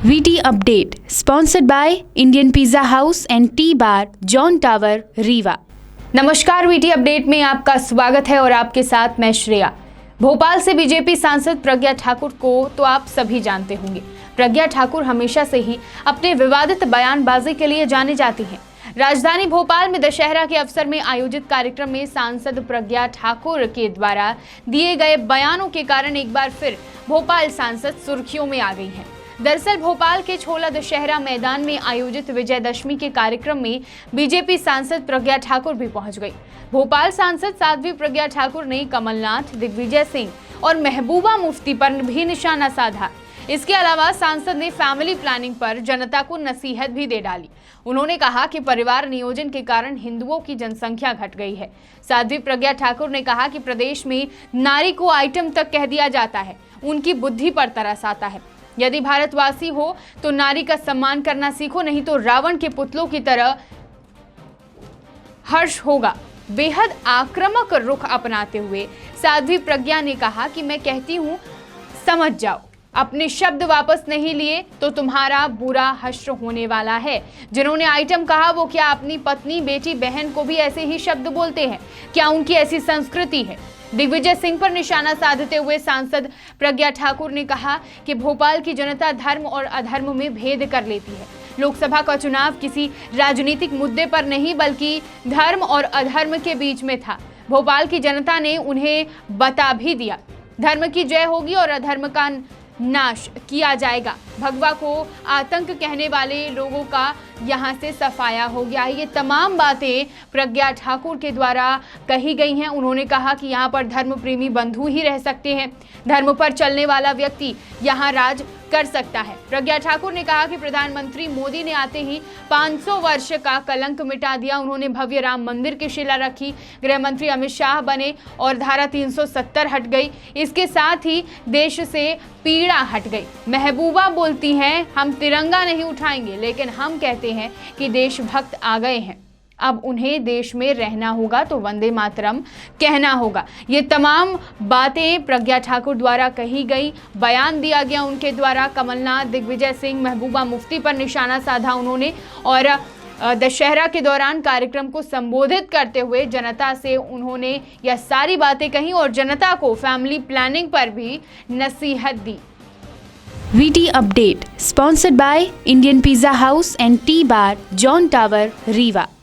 VT Update sponsored by Indian Pizza House and Tea Bar, John Tower, Rewa. नमस्कार, VT update में आपका स्वागत है और आपके साथ मैं श्रेया। भोपाल से बीजेपी सांसद प्रज्ञा ठाकुर को तो आप सभी जानते होंगे। प्रज्ञा ठाकुर हमेशा से ही अपने विवादित बयानबाजी के लिए जानी जाती हैं। राजधानी भोपाल में दशहरा के अवसर में आयोजित कार्यक्रम में सांसद प्रज्ञा ठाकुर के द्वारा दिए गए बयानों के कारण एक बार फिर भोपाल सांसद सुर्खियों में आ गई हैं। दरअसल भोपाल के छोला दशहरा मैदान में आयोजित विजयदशमी के कार्यक्रम में बीजेपी सांसद प्रज्ञा ठाकुर भी पहुंच गई। भोपाल सांसद साध्वी प्रज्ञा ठाकुर ने कमलनाथ, दिग्विजय सिंह और महबूबा मुफ्ती पर भी निशाना साधा। इसके अलावा सांसद ने फैमिली प्लानिंग पर जनता को नसीहत भी दे डाली। उन्होंने कहा कि परिवार नियोजन के कारण हिंदुओं की जनसंख्या घट गई है। साध्वी प्रज्ञा ठाकुर ने कहा कि प्रदेश में नारी को आइटम तक कह दिया जाता है, उनकी बुद्धि पर तरस आता है। यदि भारतवासी हो तो नारी का सम्मान करना सीखो, नहीं तो रावण के पुतलों की तरह हर्ष होगा। बेहद आक्रामक रुख अपनाते हुए साध्वी प्रज्ञा ने कहा कि मैं कहती हूं, समझ जाओ, अपने शब्द वापस नहीं लिए तो तुम्हारा बुरा हश्र होने वाला है। जिन्होंने आइटम कहा वो क्या अपनी पत्नी, बेटी, बहन को भी ऐसे ही शब्द बोलते हैं? क्या उनकी ऐसी संस्कृति है? दिग्विजय सिंह पर निशाना साधते हुए सांसद प्रज्ञा ठाकुर ने कहा कि भोपाल की जनता धर्म और अधर्म में भेद कर लेती है। लोकसभा का चुनाव किसी राजनीतिक मुद्दे पर नहीं बल्कि धर्म और अधर्म के बीच में था। भोपाल की जनता ने उन्हें बता भी दिया, धर्म की जय होगी और अधर्म का नाश किया जाएगा। भगवा को आतंक कहने वाले लोगों का यहाँ से सफाया हो गया है। ये तमाम बातें प्रज्ञा ठाकुर के द्वारा कही गई हैं। उन्होंने कहा कि यहाँ पर धर्म प्रेमी बंधु ही रह सकते हैं, धर्म पर चलने वाला व्यक्ति यहाँ राज कर सकता है। प्रज्ञा ठाकुर ने कहा कि प्रधानमंत्री मोदी ने आते ही 500 वर्ष का कलंक मिटा दिया। उन्होंने भव्य राम मंदिर की शिला रखी, गृह मंत्री अमित शाह बने और धारा 370 हट गई। इसके साथ ही देश से पीड़ा हट गई। महबूबा बोलती हैं, हम तिरंगा नहीं उठाएंगे, लेकिन हम कहते हैं कि देशभक्त आ गए हैं, अब उन्हें देश में रहना होगा तो वंदे मातरम कहना होगा। ये तमाम बातें प्रज्ञा ठाकुर द्वारा कही गई, बयान दिया गया उनके द्वारा। कमलनाथ, दिग्विजय सिंह, महबूबा मुफ्ती पर निशाना साधा उन्होंने और दशहरा के दौरान कार्यक्रम को संबोधित करते हुए जनता से उन्होंने यह सारी बातें कही और जनता को फैमिली प्लानिंग पर भी नसीहत दी। VT Update sponsored by Indian Pizza House and Tea Bar, John Tower, Rewa.